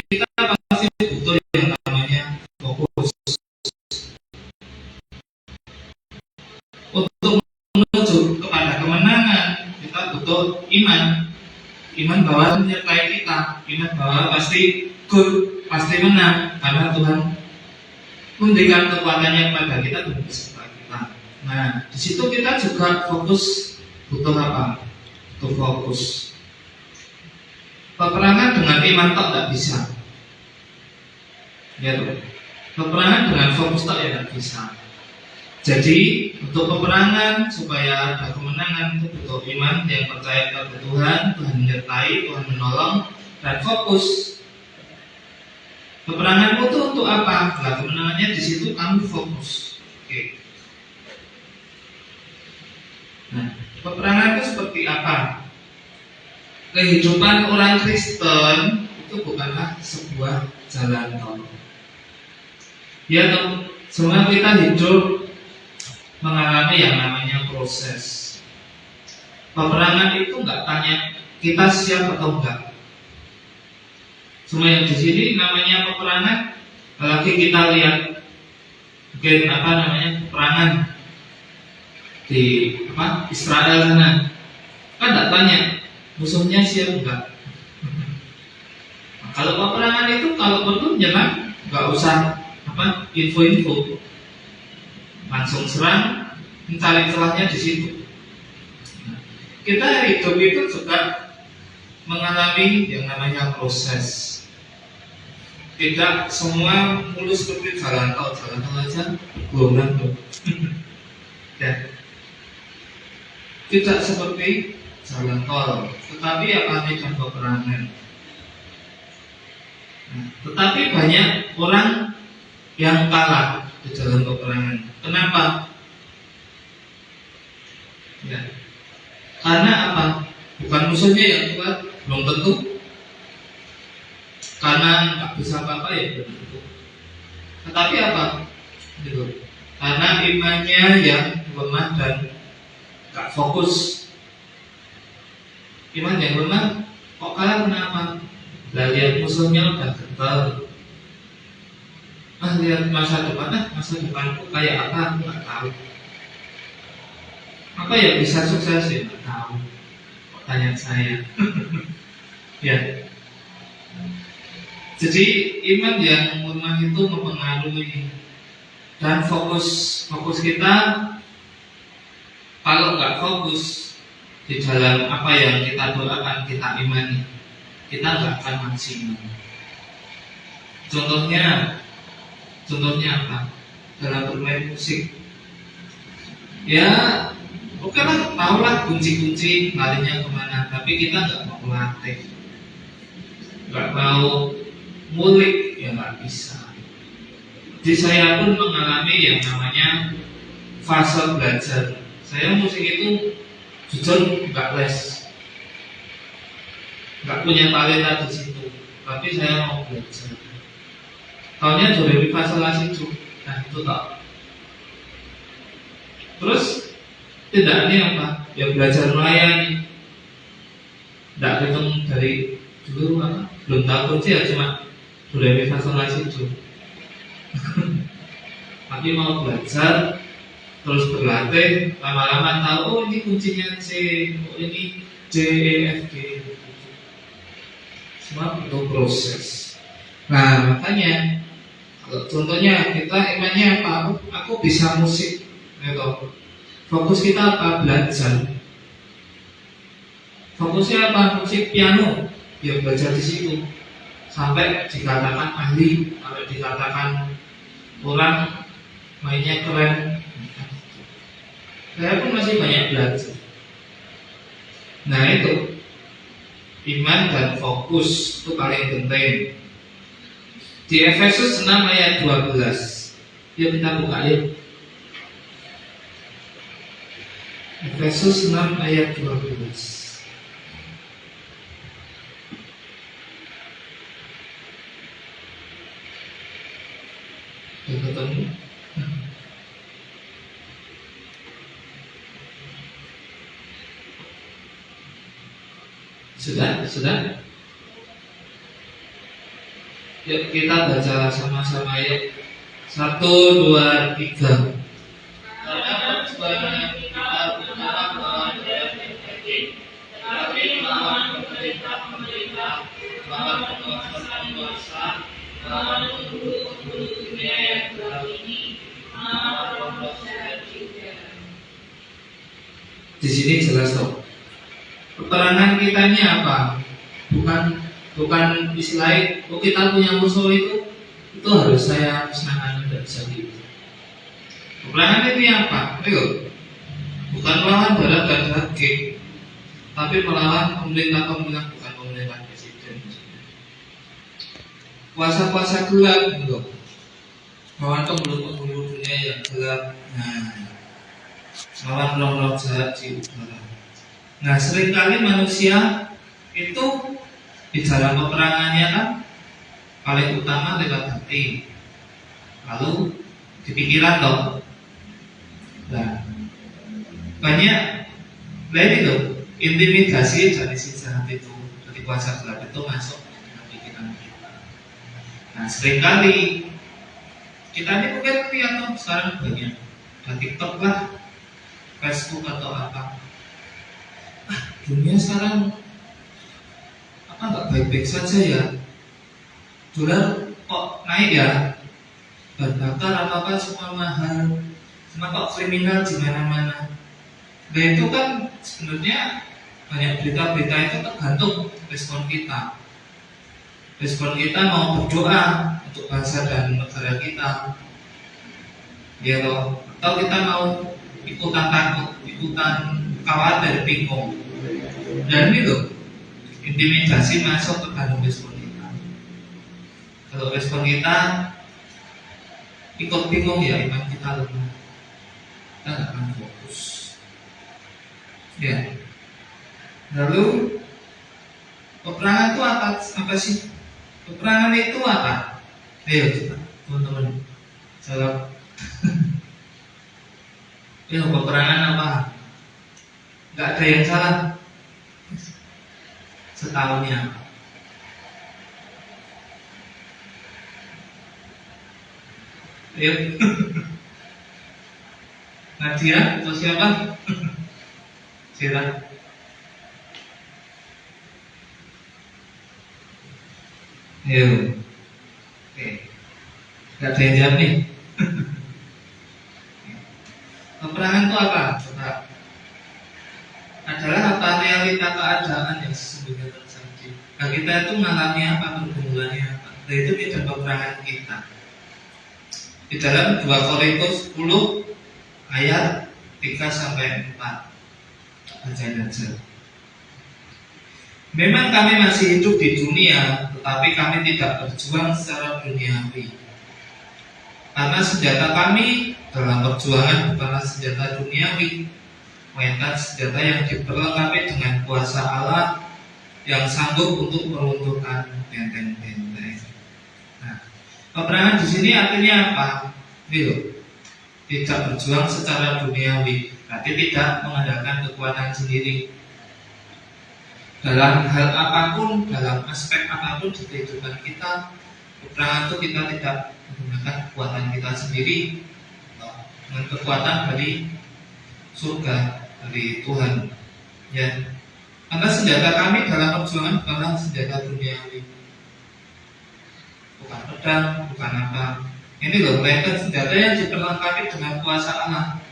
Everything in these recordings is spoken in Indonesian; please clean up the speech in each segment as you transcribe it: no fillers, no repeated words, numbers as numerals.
kita pasti butuh yang namanya fokus. Untuk menuju kepada kemenangan kita butuh iman. Iman bahwa menyertai kita, iman bahwa pasti gol, pasti menang karena Tuhan memberikan kekuatannya kepada kita dan beserta kita. Nah, di situ kita juga fokus. Butuh apa? Butuh fokus. Peperangan dengan iman tak tidak bisa. Ya, peperangan dengan fokus tak ya tidak bisa. Jadi untuk peperangan supaya ada kemenangan itu butuh iman yang percaya kepada Tuhan, Tuhan menyertai, Tuhan menolong, dan fokus. Peperangan itu untuk apa? Nah, kemenangannya di situ kamu fokus. Oke. Nah, peperangan itu seperti apa? Kehidupan orang Kristen itu bukanlah sebuah jalan tol. Ya, semua kita hidup mengalami yang namanya proses. Peperangan itu nggak tanya kita siap atau enggak. Semua yang di sini namanya peperangan. Apalagi kita lihat mungkin peperangan di Israel sana, kan nggak tanya musuhnya siap enggak. Nah, kalau peperangan itu kalau perlu nyerang nggak usah info-info. Langsung serang, mencari celahnya di situ. Nah, kita hidup itu juga mengalami yang namanya proses. Tidak semua mulus seperti jalan tol aja gombang tuh. Ya. Tidak seperti jalan tol, tetapi apa medan peperangan. Nah, tetapi banyak orang yang kalah di dalam peperangan. Kenapa? Ya. Karena apa? Bukan musuhnya yang kuat, belum tentu. Karena nggak bisa apa-apa ya belum tentu. Tetapi apa? Gitu. Karena imannya yang lemah dan nggak fokus. Iman yang lemah, kok kalah kenapa? Lah lihat musuhnya udah getol. Lihat masa depanku kayak apa? Aku nggak tahu. Apa ya bisa sukses ya? Nggak tahu. Kok tanya saya? Ya. Jadi iman yang lemah itu mempengaruhi dan fokus kita. Kalau nggak fokus di dalam apa yang kita doakan, kita imani, kita nggak akan maksimal. Contohnya apa? Dalam bermain musik. Ya, oke lah, tahulah kunci-kunci larinya kemana. Tapi kita nggak mau melatih, nggak mau ngulik, ya nggak bisa. Jadi saya pun mengalami yang namanya fase belajar. Saya musik itu jujur nggak les, nggak punya talenta di situ. Tapi saya mau belajar. Tahunnya 2000 fase las itu, nah itu tak. Terus tidaknya apa? Ya belajar melayani. Tidak hitung dari dulu apa? Belum tahu kunci ya cuma 2000 fase las itu. Tapi mau belajar, terus berlatih, lama-lama tahu oh ini kuncinya C, oh ini D, E, F, G. Semua butuh proses. Nah makanya contohnya kita imannya apa? Aku bisa musik, gitu. Fokus kita apa? Belajar. Fokusnya apa? Musik piano, ya belajar di situ. Sampai dikatakan ahli, sampai dikatakan orang mainnya keren. Saya pun masih banyak belajar. Nah itu iman dan fokus itu paling penting. Di Efesus 6 ayat 12. Yuk kita buka yuk. Efesus 6 ayat 12. Sudah ketemu? Sudah? Yuk kita baca sama-sama yuk. 1, 2, 3. Karena perjuangan kita bukanlah melawan daging, tetapi melawan pemerintah-pemerintah, melawan penguasa-penguasa, melawan penghulu-penghulu dunia yang gelap ini, melawan roh-roh jahat di udara. Di sini jelas toh. Peperangan kita ini apa? Bukan istilahnya, kita punya musuh itu harus saya musnahkan, tidak bisa gitu. Peperangan ini apa? Ayo, bukan melawan darah dan daging, tapi melawan pemerintah-pemerintah, bukan pemerintah presiden. Kuasa-kuasa gelap, gitu. Melawan penghulu-penghulu dunia yang gelap. Melawan roh-roh jahat di udara. Nah, seringkali manusia itu di dalam peperangannya kan paling utama lewat hati, lalu di pikiran toh. Nah, banyak itu loh, intimidasi dari si jahat itu, dari kuasa gelap itu masuk ke pikiran kita. Nah, seringkali kita ini mungkin lihat toh sekarang banyak ada TikTok lah, Facebook atau apa. Dunia sekarang nggak baik-baik saja ya. Dolar kok naik ya, bahan bakar apa semua mahal, semua kok kriminal di mana-mana. Nah itu kan sebenarnya banyak berita-berita itu tergantung respon kita. Respon kita mau berdoa untuk bangsa dan negara kita, ya loh. Atau kita mau ikutan takut, ikutan khawatir, bingung. Dan itu intimidasi masuk ke dalam respon kita. Kalau respon kita ikut bingung, ya iman kita lemah, kita nggak akan fokus. Ya. Lalu peperangan itu apa sih? Peperangan itu apa? Ayo coba teman-teman jawab. Ya, peperangan apa? Nggak ada yang salah. Setahunnya apa? Ayo. Nadia atau siapa? Silakan. Ayo. Oke. Gak ada yang jawab nih. Peperangan itu apa? Coba. Adalah apa realita keadaan yang sesungguhnya terjadi. Nah, kita itu mengalami apa, pergumulannya apa. Nah, itu di dalam peperangan kita. Di dalam 2 Korintus 10 ayat 3-4. Baca aja. Memang kami masih hidup di dunia, tetapi kami tidak berjuang secara duniawi. Karena senjata kami dalam perjuangan bukanlah senjata duniawi, melainkan senjata yang diperlengkapi dengan kuasa Allah yang sanggup untuk meruntuhkan benteng-benteng. Nah, peperangan di sini artinya apa? Tidak berjuang secara duniawi, berarti tidak mengandalkan kekuatan sendiri. Dalam hal apapun, dalam aspek apapun di kehidupan kita, peperangan itu kita tidak menggunakan kekuatan kita sendiri, dengan kekuatan dari surga, dari Tuhan. Ya, karena senjata kami dalam perjuangan bukanlah senjata duniawi, bukan pedang, bukan apa. Ini loh, melainkan senjata yang diperlengkapi dengan kuasa Allah.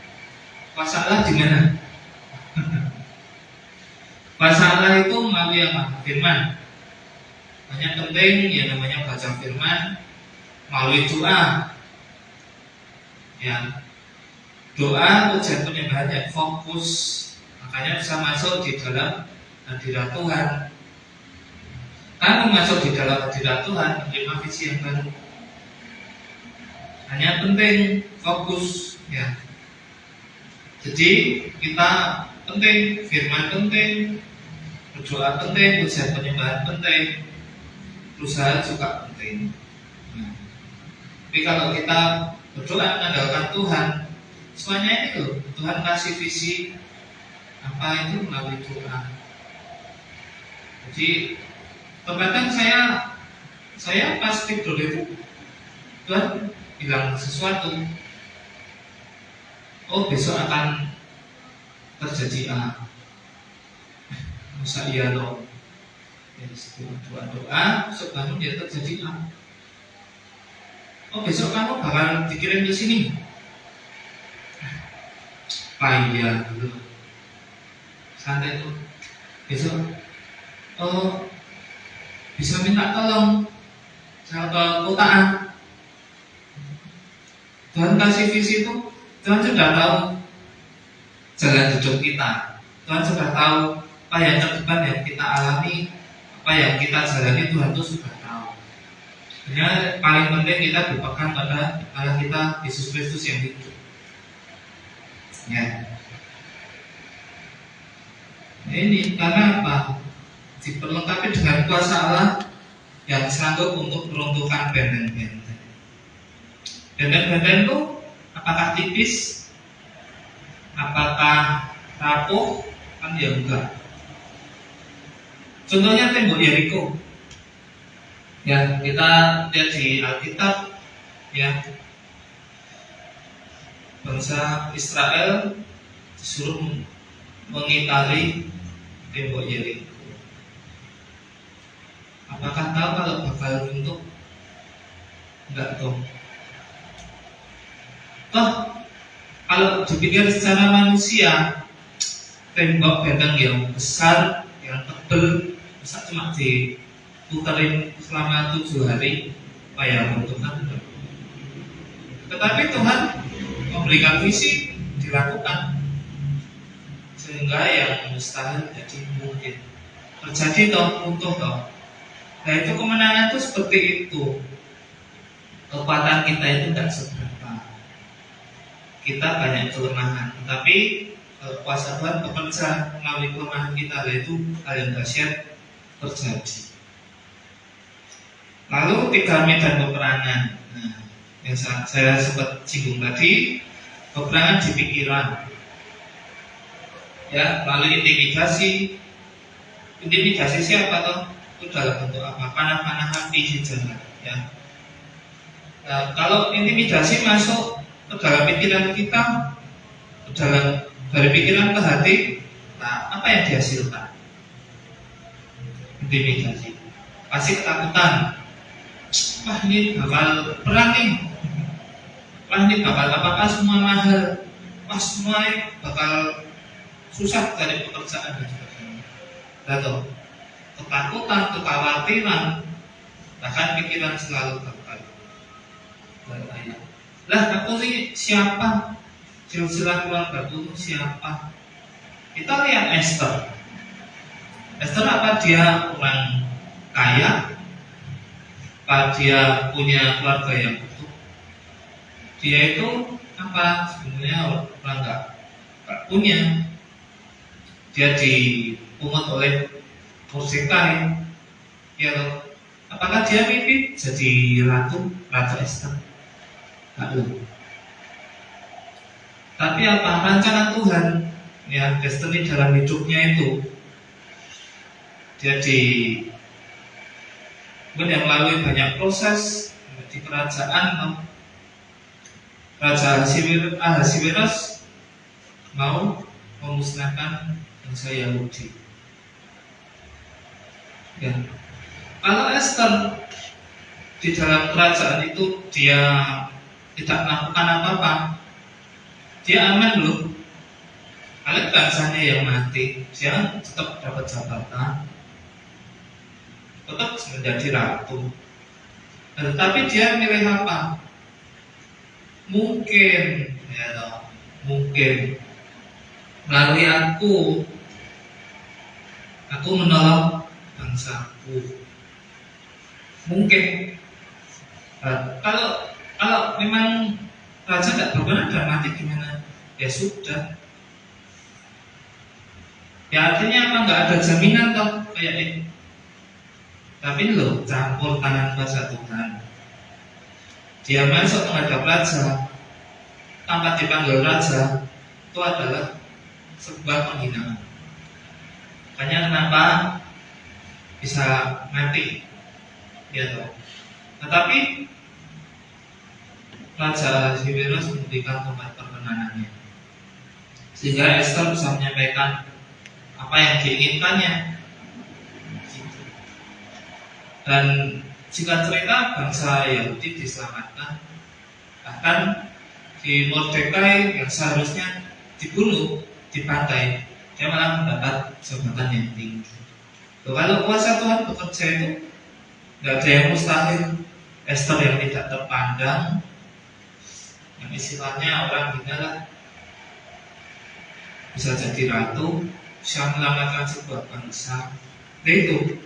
Kuasa Allah di mana? Kuasa Allah itu melalui apa? Firman. Banyak penting ya namanya baca firman, melalui doa. Ya, doa ujian penyembahan yang fokus, makanya bisa masuk di dalam hadirat Tuhan. Kamu masuk di dalam hadirat Tuhan, menerima visi yang baru. Hanya penting fokus, ya. Jadi kita penting, firman penting, berdoa penting, ujian penyembahan penting, berusaha juga penting. Nah, tapi kalau kita berdoa mengandalkan Tuhan, semuanya ini loh, Tuhan kasih visi apa itu melalui doa. Jadi terkadang saya saya pas tidur itu Tuhan bilang sesuatu. Oh, besok akan terjadi A. Masa iya loh. Ya, doa-doa, besok bangun dia terjadi A. Oh, besok kamu bakal dikirim ke sini. Iya dulu. Santai tuh. Besok, oh, bisa minta tolong sama ke kotaan. Tuhan kasih visi itu, Tuhan sudah tahu jalan hidup kita. Tuhan sudah tahu apa yang terdepan yang kita alami, apa yang kita jalani, Tuhan itu sudah tahu. Sebenarnya paling penting kita berpegang pada Allah kita Yesus Kristus yang hidup. Ya. Ini karena apa? Diperlengkapi dengan kuasa Allah yang sanggup untuk meruntuhkan benteng-benteng. Benteng-benteng itu apakah tipis? Apakah rapuh? Kan ya enggak. Contohnya tembok Yeriko. Ya, kita lihat di Alkitab, ya, bangsa Israel disuruh mengitari tembok Yeriko. Apakah tahu kalau bakal runtuh? Enggak tahu. Toh, kalau dipikir secara manusia, tembok benteng yang besar, yang tebal, masa cuma diputerin selama 7 hari, supaya runtuh kan? Tetapi Tuhan memberikan visi, dilakukan, sehingga yang mustahil jadi mungkin. Terjadi toh, runtuh toh. Nah itu kemenangan itu seperti itu. Kekuatan kita itu tidak seberapa. Kita banyak kelemahan, tapi kuasa Tuhan bekerja melalui kelemahan kita, yaitu hal yang dahsyat terjadi. Lalu 3 medan peperangan. Nah, yang saya sempat singgung tadi, peperangan di pikiran. Ya, lalu intimidasi. Intimidasi siapa toh? Itu dalam bentuk apa? Panah-panah api sejalan. Ya. Nah, kalau intimidasi masuk ke dalam pikiran kita, ke dalam dari pikiran ke hati, nah apa yang dihasilkan? Intimidasi. Kasih ketakutan. Wah ini bakal perang nih. Wah ini bakal apakah semua mahal. Wah semua bakal susah cari pekerjaan dan sebagainya. Lalu ketakutan, kekhawatiran, bahkan pikiran selalu gagal. Lah aku ini siapa? Silsilah keluarga itu siapa? Kita lihat Esther. Esther apa dia orang kaya? Apa dia punya keluarga yang utuh? Dia itu apa? Sebenarnya orang enggak punya. Dia dipungut oleh Mordekai. Ya, apakah dia mimpi jadi ratu Esther? Lalu, tapi apa rancangan Tuhan, ya destiny dalam hidupnya itu, jadi melalui banyak proses di kerajaan. Raja Ahasiweros mau memusnahkan bangsa Yahudi. Ya. Kalau Esther di dalam kerajaan itu dia tidak melakukan apa-apa, dia aman loh. Kalau bangsanya yang mati, dia tetap dapat jabatan, tetap menjadi ratu. Tetapi dia milih apa? Mungkin, ya toh, mungkin melalui aku menolong bangsaku. Mungkin kalau memang raja tidak berkenan dan mati gimana? Ya sudah. Ya artinya apa? Nggak ada jaminan toh kayak ini. Tapi loh campur tangan kuasa Tuhan. Dia masuk menghadap raja tanpa dipanggil raja, itu adalah sebuah penghinaan. Makanya kenapa bisa mati? Ya toh. Tetapi Raja Ahasiweros memberikan tempat perkenanannya, sehingga Esther bisa menyampaikan apa yang diinginkannya. Dan jika cerita bangsa Yahudi diselamatkan, bahkan di Mordekai yang seharusnya dibunuh, dibantai, dia malah mendapat jabatan yang tinggi. Kalau kuasa Tuhan bekerja itu nggak ada yang mustahil. Esther yang tidak terpandang, yang istilahnya orang hina lah, bisa jadi ratu, bisa menyelamatkan sebuah bangsa. Itu,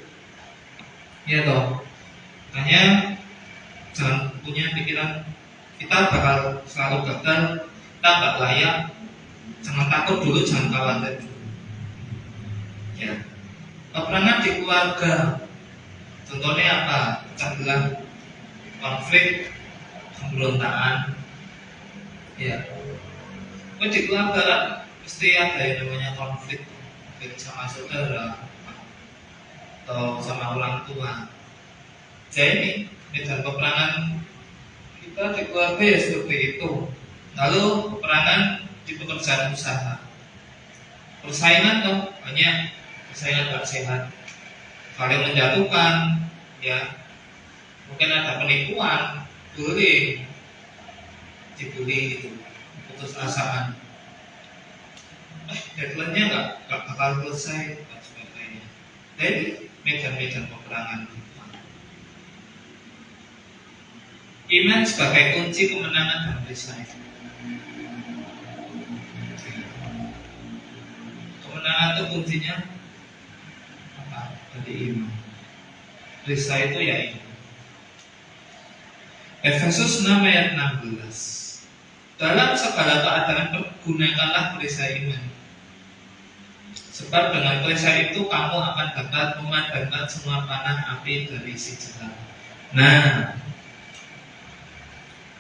ya toh. Makanya jangan punya pikiran kita bakal selalu gagal, kita nggak layak. Jangan takut dulu, jangan khawatir dulu. Ya, peperangan di keluarga, contohnya apa? Pecah belah, konflik, pemberontakan. Ya, di keluarga kan pasti ada yang namanya konflik sama saudara atau sama orang tua. Jadi medan peperangan kita di keluarga ya seperti itu. Lalu peperangan di pekerjaan usaha, persaingan tuh banyak, persaingan gak sehat, saling menjatuhkan, ya mungkin ada penipuan, bullying, dibully gitu, putus asaan, deadline-nya nggak bakal selesai dan sebagainya. Jadi medan-medan peperangan. Iman sebagai kunci kemenangan dan perisai. Kemenangan itu kuncinya apa? Dari iman. Perisai itu ya iman. Efesus 6 ayat 16. Dalam segala keadaan pergunakanlah perisai iman. Sebab dengan perisai itu kamu akan dapat memadamkan semua panah api dari si jahat. Nah,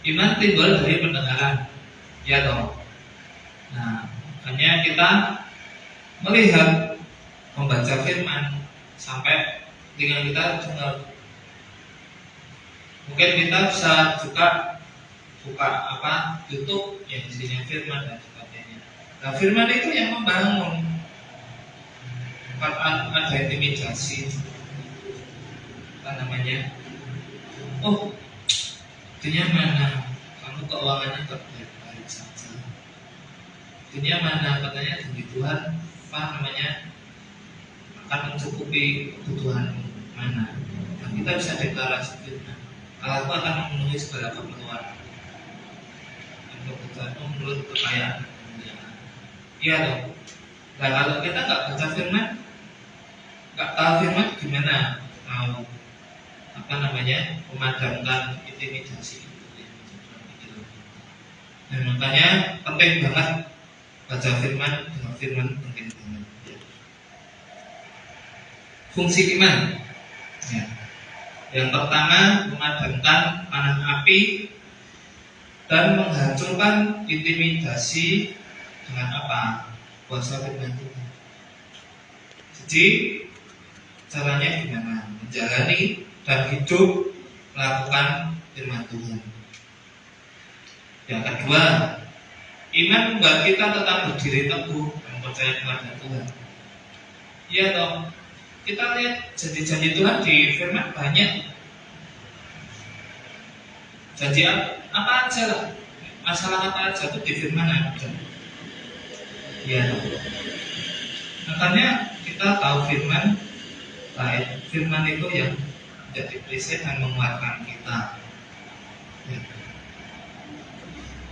iman timbul dari pendengaran, ya toh. Nah, makanya kita melihat, membaca firman sampai dengan kita dengar. Mungkin kita bisa juga buka YouTube yang isinya firman dan sebagainya. Nah, firman itu yang membangun. Bukan ada intimidasi, apa namanya? Oh, dunia mana? Kamu keuangannya baik-baik saja. Dunia mana? Katanya demi Tuhan, apa namanya? Akan mencukupi kebutuhan mana? Nah, kita bisa deklarasi firman. Allahku akan memenuhi segala keperluan dan kebutuhanmu menurut kekayaan dan kemuliaan. Iya dong. Nah, kalau kita nggak baca firman, nggak tahu firman, gimana mau apa namanya memadamkan intimidasi itu? Dan makanya penting banget baca firman, dengan firman penting banget. Fungsi iman. Ya. Yang pertama, memadamkan panah api dan menghancurkan intimidasi dengan apa? Kuasa firman Tuhan. Jadi caranya gimana? Menjalani dan hidup melakukan firman Tuhan. Yang kedua, iman membuat kita tetap berdiri teguh dan percaya kepada Tuhan. Iya toh. Kita lihat janji-janji Tuhan di firman banyak. Janji apa aja lah, masalah apa aja itu di firman ada. Ya, makanya kita tahu firman baik. Firman itu yang menjadi perisai dan menguatkan kita. Ya.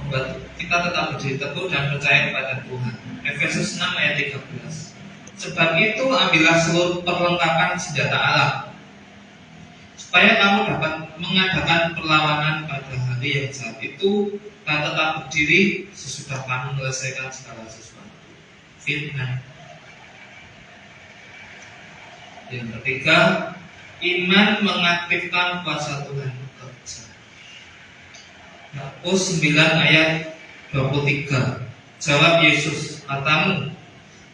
Membuat kita tetap berdiri teguh dan percaya kepada Tuhan. Efesus 6 ayat 13. Sebab itu ambillah seluruh perlengkapan senjata Allah, supaya kamu dapat mengadakan perlawanan pada hari yang jahat itu dan tetap berdiri sesudah kamu menyelesaikan segala sesuatu. Firman. Yang ketiga, iman mengaktifkan kuasa Tuhan bekerja. Markus 9 ayat 23. Jawab Yesus, katamu,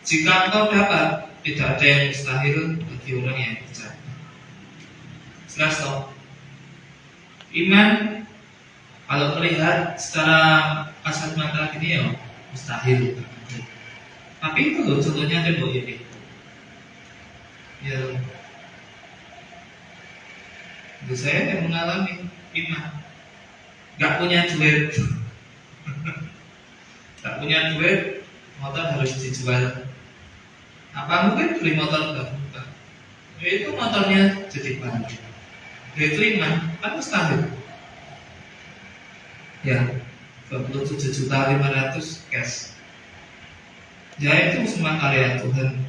jika engkau dapat, tidak ada yang mustahil bagi orang yang percaya. Jelas toh. Iman kalau melihat secara kasat mata gini ya mustahil. Tapi itu loh contohnya tembok ini. Ya, saya yang mengalami iman. Gak punya duit, gak punya duit, motor harus dijual. Apa mungkin beli motor baru? Ya itu motornya jadi baru. Ya itu iman, kan mustahil. Ya, 27.500.000 cash. Ya itu semua karya Tuhan.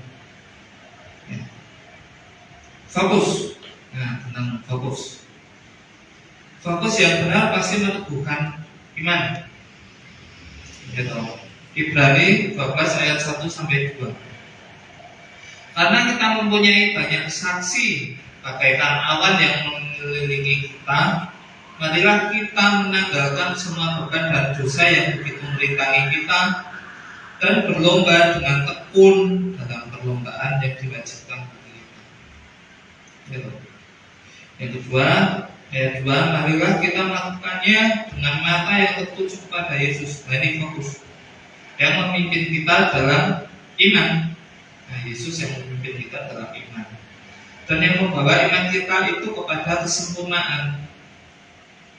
Ya. Fokus. Nah, tentang fokus. Fokus yang benar pasti meneguhkan iman. Gitu. Ibrani 12 ayat 1 sampai 2. Karena kita mempunyai banyak saksi bagaikan awan yang mengelilingi kita, marilah kita menanggalkan semua beban dan dosa yang begitu merintangi kita dan berlomba dengan tekun dalam perlombaan yang diwajibkan bagi kita. Gitu. Yang kedua, ayat 2, marilah kita melakukannya dengan mata yang tertuju kepada Yesus. Nah, ini fokus yang memimpin kita dalam iman. Nah, Yesus yang memimpin kita dalam iman dan yang membawa iman kita itu kepada kesempurnaan,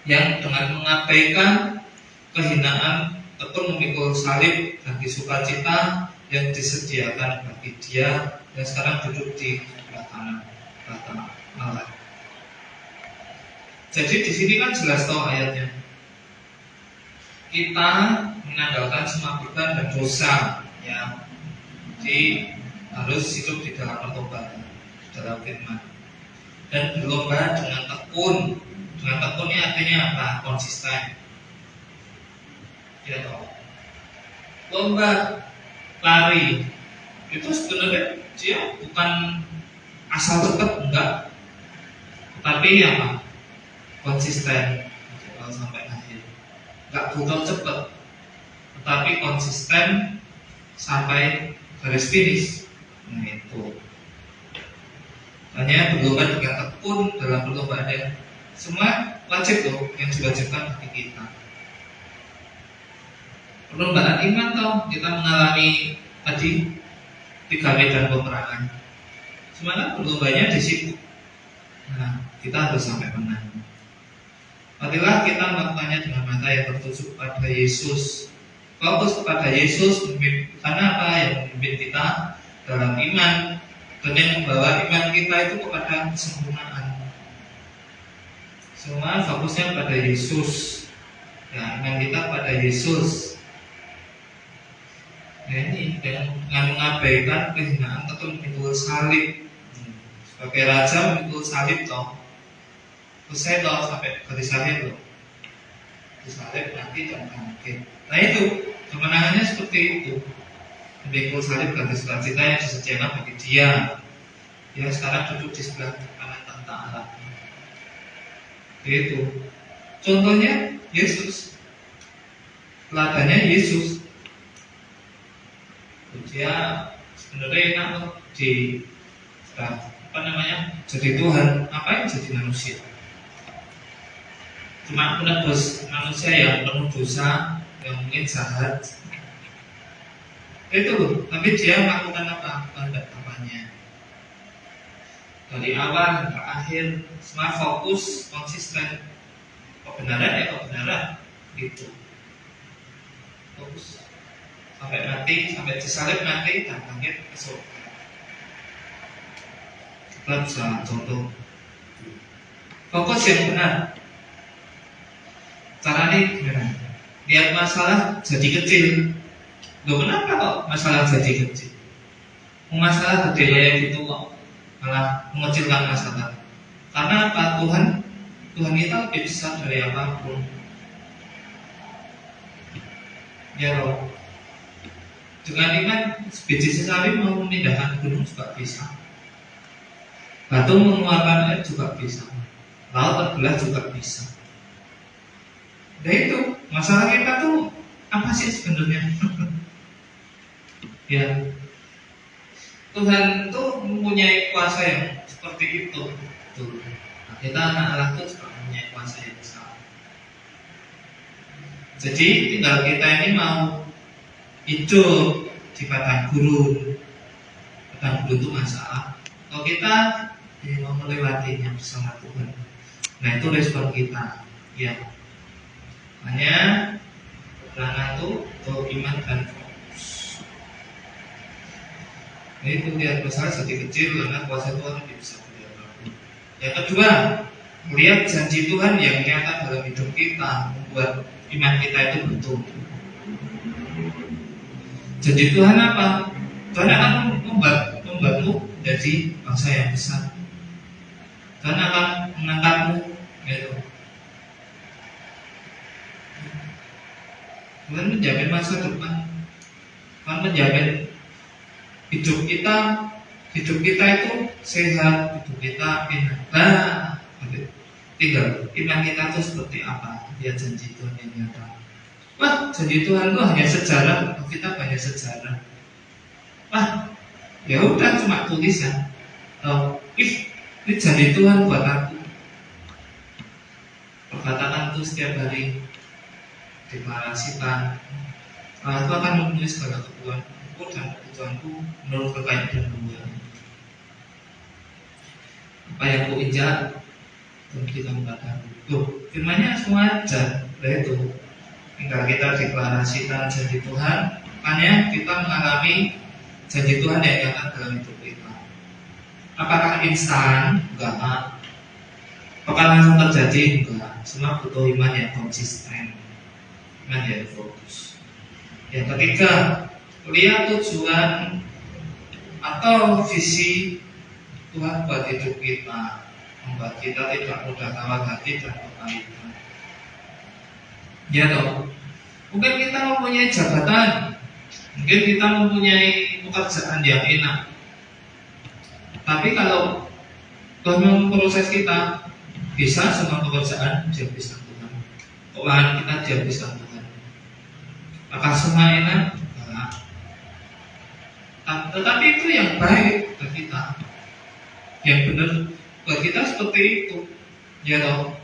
yang dengan mengabaikan kehinaan tekun memikul salib dan sukacita yang disediakan bagi Dia yang sekarang duduk di sebelah kanan Allah. Jadi di sini kan jelas toh ayatnya. Kita menanggalkan semua beban dan dosa, ya. Jadi harus hidup di dalam pertobatan, di dalam firman, dan berlomba dengan tekun. Dengan tekun ini artinya apa? Konsisten. Ya toh. Lomba lari itu sebenarnya dia bukan asal cepat, enggak, tapi apa? Konsisten kalau sampai akhir. Enggak butuh cepat, tetapi konsisten sampai garis finish. Nah itu. Hanya berlomba dengan tekun dalam perlombaan yang semua wajib loh, yang diwajibkan bagi kita. Perlombaan iman toh kita mengalami tadi 3 medan peperangan. Semuanya berlombanya di situ. Nah, kita harus sampai menang. Marilah kita melakukannya dengan mata yang tertuju pada Yesus. Fokus kepada Yesus, karena apa? Yang memimpin kita dalam iman dan yang membawa iman kita itu kepada kesempurnaan. Semua fokusnya pada Yesus. Ya, iman kita pada Yesus. Nah ini dengan mengabaikan kehinaan atau memikul salib. Sebagai raja memikul salib toh. Selesai toh sampai garis akhir loh. Disalib nanti dan bangkit. Nah itu kemenangannya seperti itu. Memikul salib dan sukacita yang disediakan bagi Dia. Dia sekarang duduk di sebelah kanan tahta Allah. Itu. Contohnya Yesus. Teladannya Yesus. Dia sebenarnya enak loh di jadi Tuhan, apa yang jadi manusia? Cuma menebus manusia yang penuh dosa, yang mungkin jahat. Itu loh, tapi dia melakukan apa? Kehendak Bapanya. Dari awal ke akhir, semua fokus, konsisten. Kebenaran ya kebenaran, gitu. Fokus. Sampai mati, sampai disalib mati dan bangkit ke surga. Kita bisa contoh. Fokus yang benar. Caranya gimana? Lihat masalah jadi kecil. Loh kenapa kok masalah jadi kecil? Masalah gede kayak gitu kok malah mengecilkan masalah. Karena apa? Tuhan kita lebih besar dari apapun. Ya loh. Dengan iman, biji sesawi mau memindahkan gunung juga bisa. Batu mengeluarkan air juga bisa. Laut terbelah juga bisa. Nah itu, masalah kita tuh apa sih sebenarnya? Ya, Tuhan tuh mempunyai kuasa yang seperti itu. Tuh. Kita anak Allah itu juga punya kuasa yang besar. Jadi tinggal kita ini mau hidup di padang gurun. Padang gurun itu masalah. Kalau kita mau melewatinya bersama Tuhan, nah itu respon kita. Ya, hanya peperangan itu untuk iman dan fokus. Ini kuliah besar jadi kecil karena kuasa Tuhan lebih besar dari apapun. Yang kedua, melihat janji Tuhan yang nyata dalam hidup kita membuat iman kita itu betul. Janji Tuhan apa? Tuhan akan membuatmu menjadi bangsa yang besar. Tuhan akan mengangkatmu, gitu. Tuhan menjamin masa depan. Tuhan menjamin hidup kita itu sehat, hidup kita enak. Nah, tinggal iman kita itu seperti apa? Dia janji Tuhan yang nyata. Wah, janji Tuhan itu hanya sejarah, kita banyak sejarah. Wah, ya udah cuma tulisan. Ini janji Tuhan buat aku. Perkataan itu setiap hari deklarasikan. Allah itu akan memenuhi segala kebutuhanku dan kebutuhanku menurut kekayaan dan kemuliaan. Apa yang ku injak berikan padaku. Tuh, firmannya semua aja. Itu tinggal kita deklarasikan janji Tuhan. Makanya kita mengalami janji Tuhan yang nyata dalam hidup kita. Apakah instan? Enggak. Apakah langsung terjadi? Enggak. Semua butuh iman yang konsisten, iman yang fokus. Yang ketiga, lihat tujuan atau visi Tuhan buat hidup kita, membuat kita tidak mudah tawar hati dan kepahitan. Ya toh, mungkin kita mempunyai jabatan, mungkin kita mempunyai pekerjaan yang enak. Tapi kalau Tuhan memproses kita, bisa semua pekerjaan dihabiskan Tuhan, keuangan kita dihabiskan Tuhan. Apakah semua enak? Enggak. Tetapi itu yang baik bagi kita, yang benar bagi kita seperti itu. Ya toh,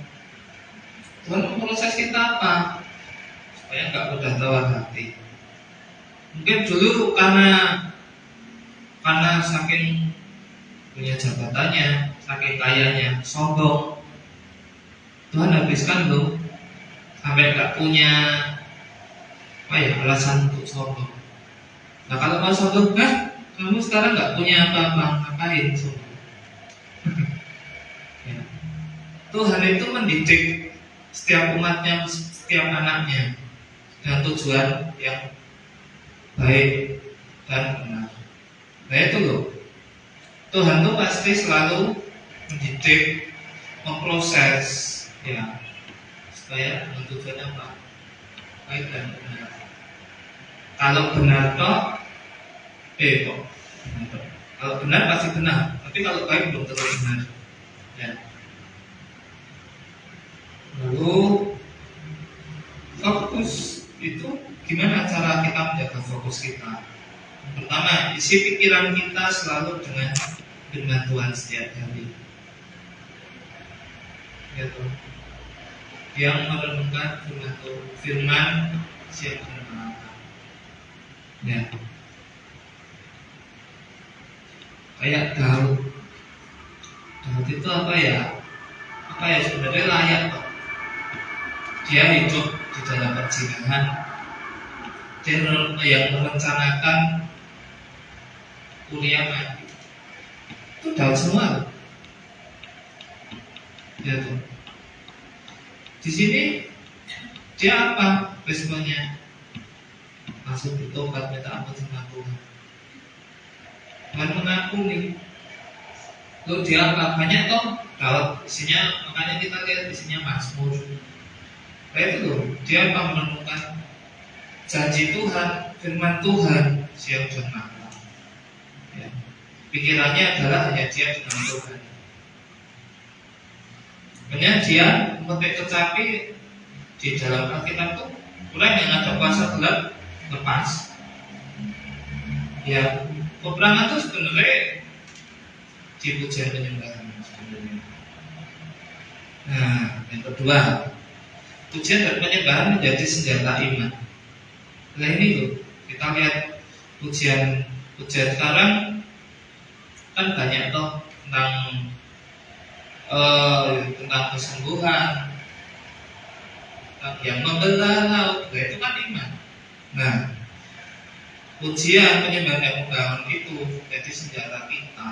Tuhan memproses kita apa? Supaya nggak mudah tawar hati. Mungkin dulu karena saking punya jabatannya, saking kayanya, sombong, Tuhan habiskan loh, sampai nggak punya alasan untuk sombong. Nah kalau mau sombong, kamu sekarang nggak punya apa-apa, ngapain sombong? Ya. Tuhan itu mendidik setiap umatnya, setiap anaknya dengan tujuan yang baik dan benar. Nah itu loh, Tuhan tuh pasti selalu mendidik, memproses, ya, supaya dengan tujuan apa? Baik dan benar. Kalau benar toh, kalau benar pasti benar, tapi kalau baik belum tentu benar. Ya. Lalu fokus itu gimana cara kita menjaga fokus kita? Pertama, isi pikiran kita selalu dengan firman Tuhan setiap hari. Gitu. Yang merenungkan firman siap bermanfaat. Ya. Kayak Daud itu apa ya sebenarnya layak kok. Dia hidup di dalam perjinahan. Dia yang merencanakan kuliah mati. Itu Daud semua. Ya tuh. Di sini dia apa responnya? Langsung bertobat minta ampun sama Tuhan. Tuhan mengampuni. Lalu dia apa? Banyak toh Daud isinya, makanya kita lihat isinya Mazmur. Nah itu loh, dia apa menemukan janji Tuhan, firman Tuhan siang dan malam. Ya. Pikirannya adalah hanya dia dengan Tuhan. Makanya dia memetik kecapi di dalam Alkitab itu orang yang ada kuasa gelap lepas. Ya, peperangan itu sebenarnya di pujian penyembahan sebenarnya. Nah, yang kedua, pujian dan penyembahan menjadi senjata iman. Nah ini loh, kita lihat pujian sekarang kan banyak toh tentang kesembuhan, tentang yang membelah laut, nah, itu kan iman. Nah, pujian penyembahan yang membangun itu jadi senjata kita.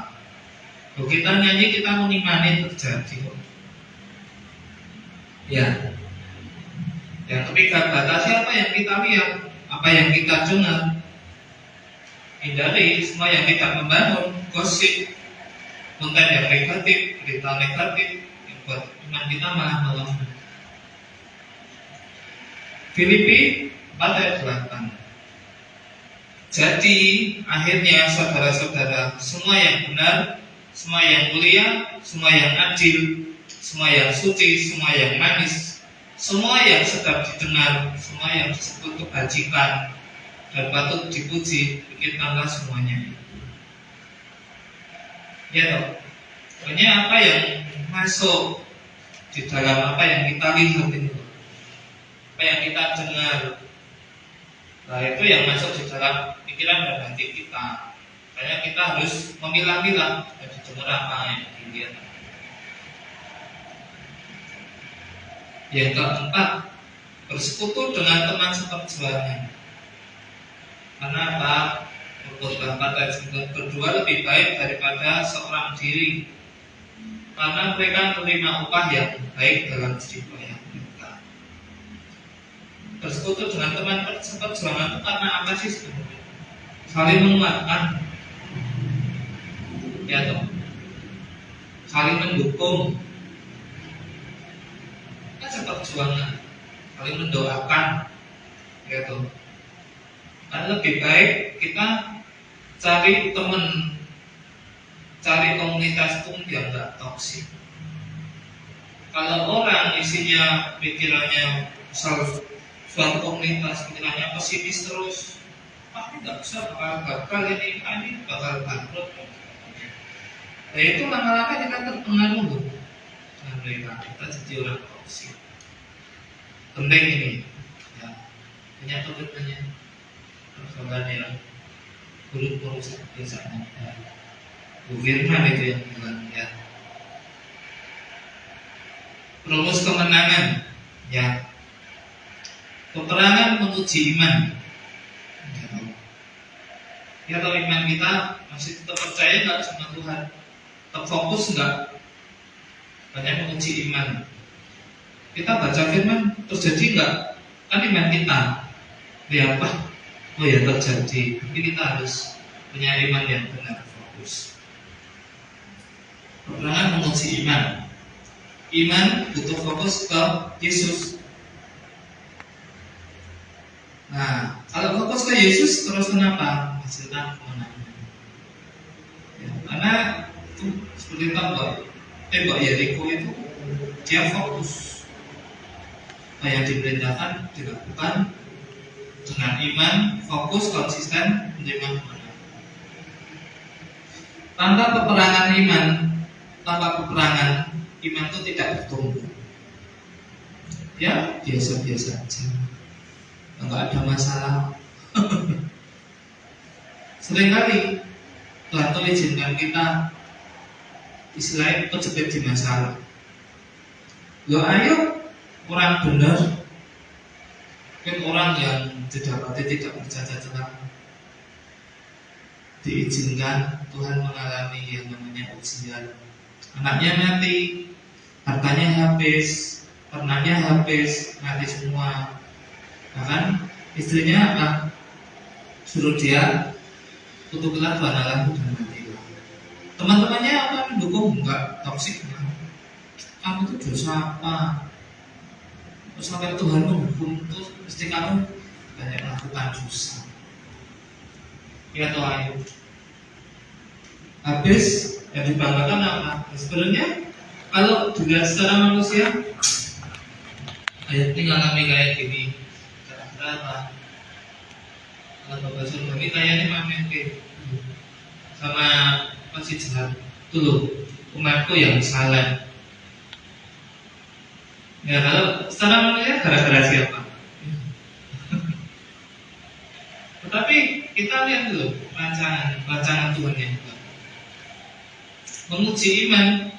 Kalau kita nyanyi kita mengimani terjadi. Ya. Yang ketiga, batasi apa yang kita lihat, apa yang kita dengar. Hindari semua yang tidak membangun, gosip, konten yang negatif, berita negatif yang buat iman kita malah melemah. Filipi 4 ayat 8. Jadi akhirnya saudara-saudara, semua yang benar, semua yang mulia, semua yang adil, semua yang suci, semua yang manis, semua yang sedap didengar, semua yang disebut kebajikan dan patut dipuji, pikirkanlah semuanya itu. Ya toh, pokoknya apa yang masuk di dalam apa yang kita lihat itu, apa yang kita dengar, nah itu yang masuk di dalam pikiran dan hati kita. Makanya kita harus memilah-milah dari dengar apa yang dilihat. Yang keempat, bersekutu dengan teman seperjuangan. Karena apa? Khotbah 4 ayat 9, berdua lebih baik daripada seorang diri, karena mereka menerima upah yang baik dalam jeripaya mereka. Bersekutu dengan teman seperjuangan itu karena apa sih sebenarnya? Saling menguatkan, ya toh, saling mendukung, kan seperjuangan, saling mendoakan, ya toh. Kan lebih baik kita cari teman, cari komunitas itu yang enggak toksik. Kalau orang isinya pikirannya suatu komunitas pikirannya pesimis terus, ini nggak bisa bakal ini bakal bangkrut. Nah itu lama-lama kita terpengaruh loh dengan mereka, kita jadi orang toksik. Penting ini, ya, punya komitmennya. Persoalan yang buruk merusak desanya. Bu Firman itu yang bilang ya. Rumus kemenangan, ya. Peperangan menguji iman. Ya kalau iman kita masih tetap percaya nggak sama Tuhan, tetap fokus nggak, banyak menguji iman. Kita baca firman terjadi nggak? Kan iman kita, ya apa? Oh ya terjadi. Tapi kita harus punya iman yang benar, fokus. Peperangan menguji iman. Iman butuh fokus ke Yesus. Nah, kalau fokus ke Yesus terus kenapa? Hasilkan kemenangan. Ya, karena itu seperti tembok Yeriko itu dia fokus. Apa yang diperintahkan dilakukan dengan iman, fokus, konsisten, menerima kemenangan. Tanpa peperangan iman, iman itu tidak bertumbuh. Ya, biasa-biasa aja, enggak ada masalah. Seringkali Tuhan itu izinkan kita istilahnya kejepit di masalah. Loh ayo, orang benar, kan orang yang tidak berjasa celaka, diizinkan Tuhan mengalami yang namanya ujian. Anaknya mati, hartanya habis, ternaknya habis, mati semua. Bahkan istrinya apa? Suruh dia kutukilah Tuhan Allahmu dan matilah. Teman-temannya apa? Mendukung? Enggak, toksik. Kamu itu dosa apa? Sampai Tuhan menghukum itu mesti kamu banyak melakukan dosa. Ya Tuhan. Habis yang dibanggakan apa? Sebenarnya kalau dilihat secara manusia, tinggal kami kayak gini. Kira-kira apa? Kalau Bapak Surga ini kayaknya mami sama masih jahat. Tuh loh, umatku yang salah. Ya kalau secara manusia gara-gara siapa? Tetapi kita lihat dulu rancangan Tuhan yang buat. Menguji iman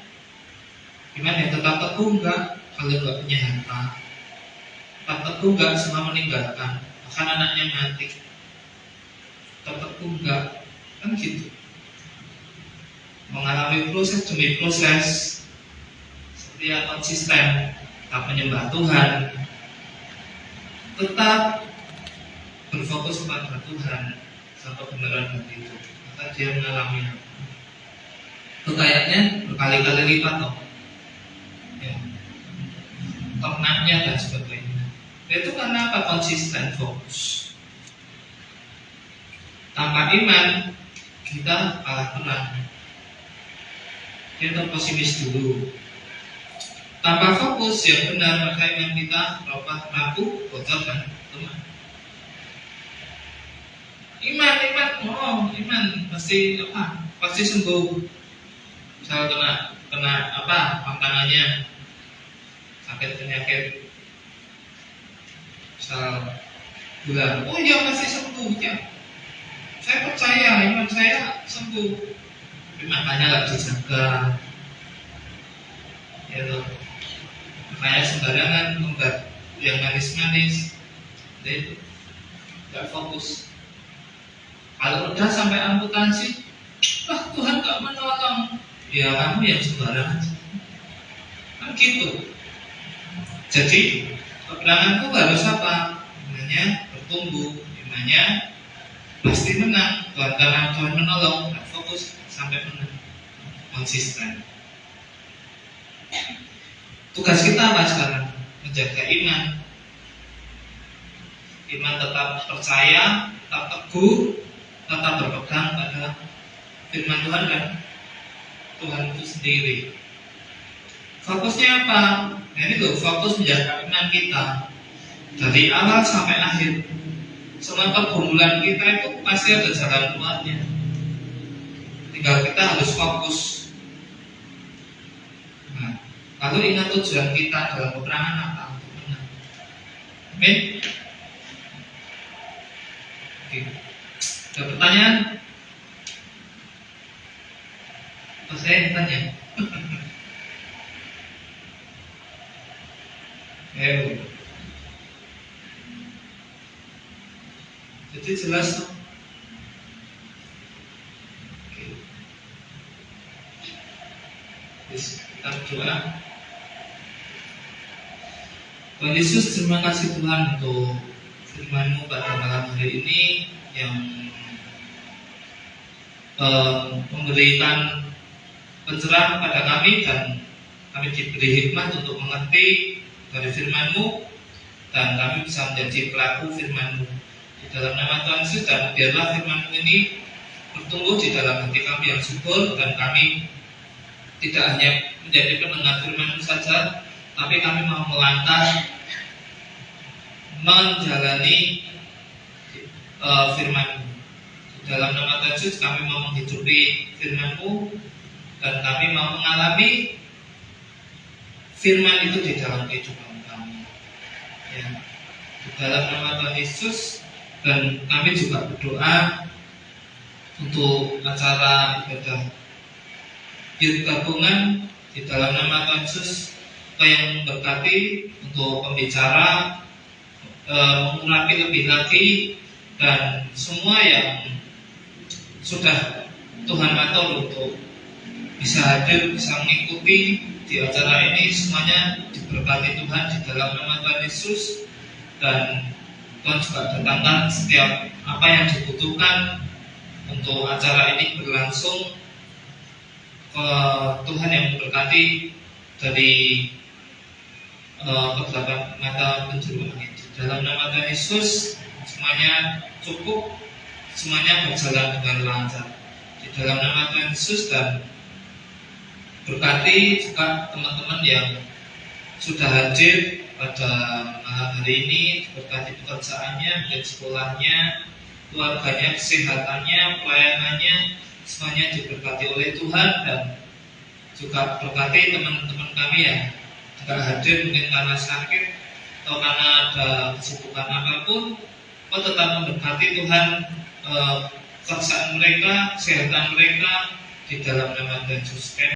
yang tetap teguh enggak kalau enggak punya harta, tetap teguh enggak selama meninggalkan, bahkan anaknya mati, tetap teguh enggak, kan gitu. Mengalami proses demi proses, setia konsisten, tetap menyembah Tuhan, tetap berfokus pada Tuhan sampai beneran begitu, maka dia mengalami itu kayaknya berkali-kali lipat toh, ya, ternaknya dan sebagainya. Itu karena apa? Konsisten, fokus. Tanpa iman kita kalah perang. Kita pesimis dulu. Tanpa fokus yang benar maka iman kita rapuh, bocor dan lemah. Iman pasti apa? Pasti sembuh. Misal kena apa? Tangannya sakit penyakit. Misal bilang, oh iya pasti sembuh ya. Saya percaya iman saya sembuh. Tapi makanya nggak dijaga. Ya loh. Makanya sembarangan membuat yang manis-manis. Jadi nggak fokus. Kalau udah sampai amputasi, Tuhan nggak menolong. Ya kamu yang sembarangan. Kan gitu. Jadi peperanganku harus apa? Imannya bertumbuh, imannya pasti menang. Karena Tuhan menolong, fokus sampai menang, konsisten. Tugas kita apa sekarang? Menjaga iman. Iman tetap percaya, tetap teguh, tetap berpegang pada firman Tuhan kan? Tuhan itu sendiri. Fokusnya apa? Nah, ini loh, fokus menjaga iman kita dari awal sampai akhir. Semua pergumulan kita itu pasti ada jalan keluarnya. Tinggal kita harus fokus. Nah, lalu ingat tujuan kita dalam peperangan apa? Untuk menang. Amin. Oke. Ada pertanyaan? Atau saya yang tanya? Jadi jelas tuh. Oke. Kita berdoa. Tuhan Yesus, terima kasih Tuhan untuk firman-Mu pada malam hari ini yang memberikan pencerahan kepada kami dan kami diberi hikmat untuk mengerti dari firman-Mu dan kami bisa menjadi pelaku firman-Mu di dalam nama Tuhan Yesus. Dan biarlah firman-Mu ini bertumbuh di dalam hati kami yang subur dan kami tidak hanya menjadi pendengar firman-Mu saja, tapi kami mau melangkah menjalani firman-Mu. Di dalam nama Tuhan Yesus kami mau menghidupi firman-Mu dan kami mau mengalami firman itu di dalam kehidupan kami. Ya. Di dalam nama Tuhan Yesus, dan kami juga berdoa untuk acara ibadah youth gabungan di dalam nama Tuhan Yesus, yang berkati untuk pembicara, mengurapi lebih lagi, dan semua yang sudah Tuhan atur untuk bisa hadir, bisa mengikuti di acara ini, semuanya diberkati Tuhan di dalam nama Tuhan Yesus. Dan Tuhan juga datangkan setiap apa yang dibutuhkan untuk acara ini berlangsung. Tuhan yang memberkati dari kedelapan mata penjuru langit. Di dalam nama Tuhan Yesus semuanya cukup, semuanya berjalan dengan lancar di dalam nama Tuhan Yesus. Dan berkati juga teman-teman yang sudah hadir pada malam hari ini, berkati pekerjaannya, mungkin sekolahnya, keluarganya, kesehatannya, pelayanannya, semuanya diberkati oleh Tuhan. Dan juga berkati teman-teman kami yang nggak hadir mungkin karena sakit atau karena ada kesibukan apapun, kau tetap mendekati Tuhan, kesaksian mereka, kesehatan mereka di dalam nama Yesus.